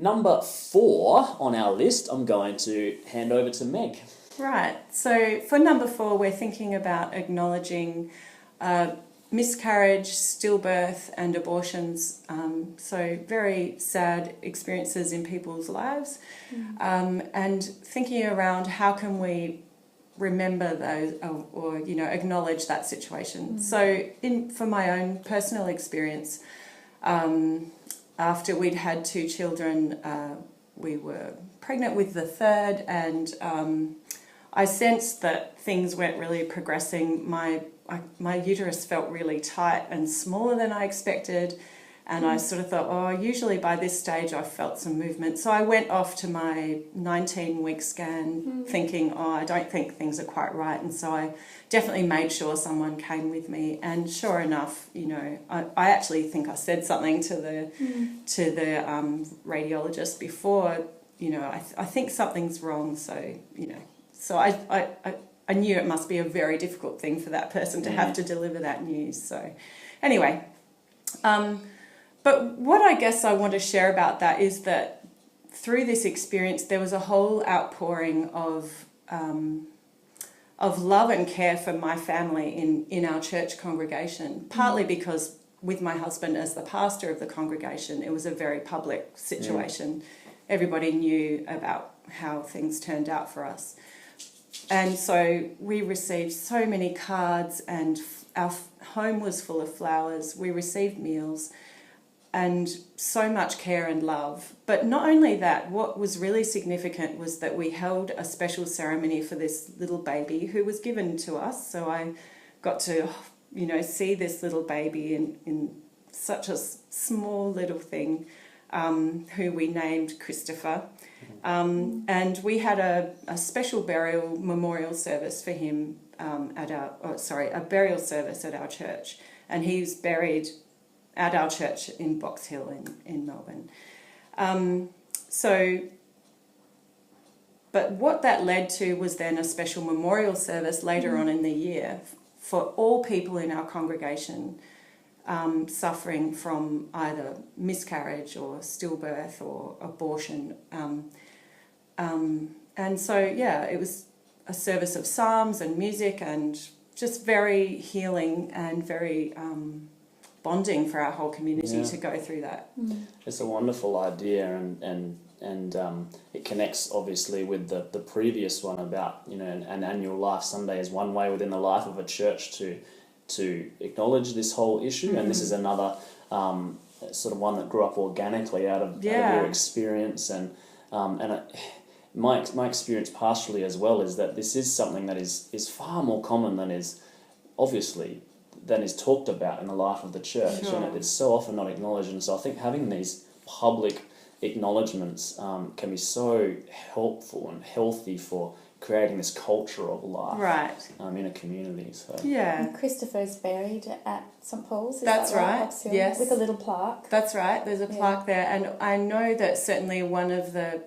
Number 4 on our list, I'm going to hand over to Meg. Right. So for number 4, we're thinking about acknowledging miscarriage, stillbirth and abortions. So very sad experiences in people's lives. And thinking around how can we remember those or acknowledge that situation. So for my own personal experience, after we'd had 2 children, we were pregnant with the third, and I sensed that things weren't really progressing. My uterus felt really tight and smaller than I expected, and I sort of thought, usually by this stage I've felt some movement. So I went off to my 19-week scan thinking, I don't think things are quite right, and so I definitely made sure someone came with me, and sure enough, I actually think I said something to the radiologist before, I think something's wrong, so, so I knew it must be a very difficult thing for that person to have to deliver that news. So anyway, but what I guess I want to share about that is that through this experience there was a whole outpouring of love and care for my family in our church congregation, partly because with my husband as the pastor of the congregation, it was a very public situation. Everybody knew about how things turned out for us. And so we received so many cards, and our home was full of flowers. We received meals and so much care and love. But not only that, what was really significant was that we held a special ceremony for this little baby who was given to us. So I got to, see this little baby in such a small little thing, who we named Christopher. And we had a special burial memorial service for him a burial service at our church, and he's buried at our church in Box Hill in Melbourne. But what that led to was then a special memorial service later on in the year for all people in our congregation suffering from either miscarriage or stillbirth or abortion. And so, it was a service of psalms and music and just very healing and very bonding for our whole community to go through that. It's a wonderful idea, and it connects obviously with the previous one about an annual Life Sunday is one way within the life of a church to acknowledge this whole issue, and this is another sort of one that grew up organically out of your experience, and my experience pastorally as well is that this is something that is far more common than is talked about in the life of the church, and it's so often not acknowledged. And so I think having these public acknowledgements can be so helpful and healthy for creating this culture of life in a community. So And Christopher's buried at St Paul's. That's right. Yes, with a little plaque. That's right. There's a plaque there, and I know that certainly one of the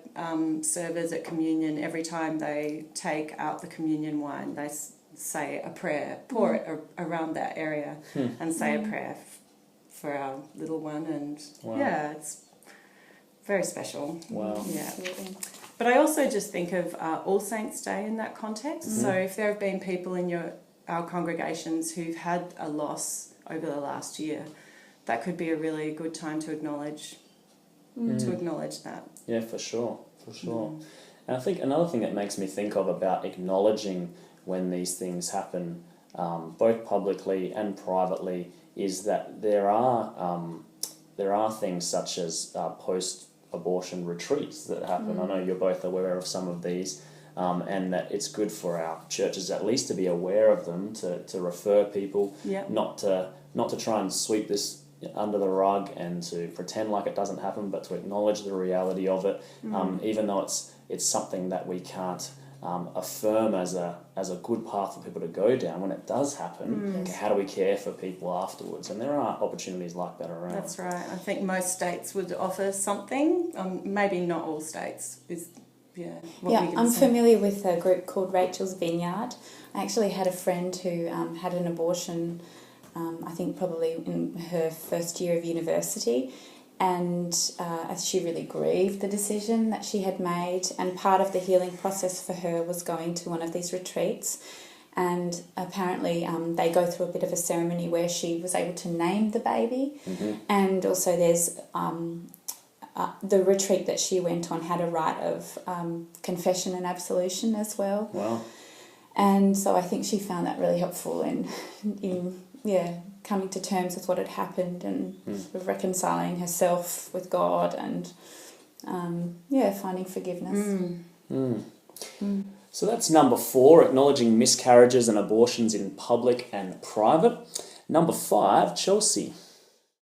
servers at communion, every time they take out the communion wine, they say a prayer, pour it around that area, and say a prayer for our little one, and it's very special. Wow. Yeah. Absolutely. But I also just think of All Saints' Day in that context. So if there have been people in our congregations who've had a loss over the last year, that could be a really good time to acknowledge that. Yeah, for sure. And I think another thing that makes me think of about acknowledging when these things happen, both publicly and privately, is that there are things such as post-abortion retreats that happen. I know you're both aware of some of these, and that it's good for our churches at least to be aware of them, to refer people, not to try and sweep this under the rug and to pretend like it doesn't happen, but to acknowledge the reality of it, even though it's something that we can't affirm as a good path for people to go down. When it does happen, how do we care for people afterwards? And there are opportunities like that around. That's right. I think most states would offer something. Maybe not all states. I'm familiar with a group called Rachel's Vineyard. I actually had a friend who had an abortion, I think probably in her first year of university, and she really grieved the decision that she had made, and part of the healing process for her was going to one of these retreats. And apparently they go through a bit of a ceremony where she was able to name the baby. And also there's the retreat that she went on had a rite of confession and absolution as well. Wow. And so I think she found that really helpful in coming to terms with what had happened and sort of reconciling herself with God and finding forgiveness. So that's number 4, acknowledging miscarriages and abortions in public and private. Number 5, Chelsea.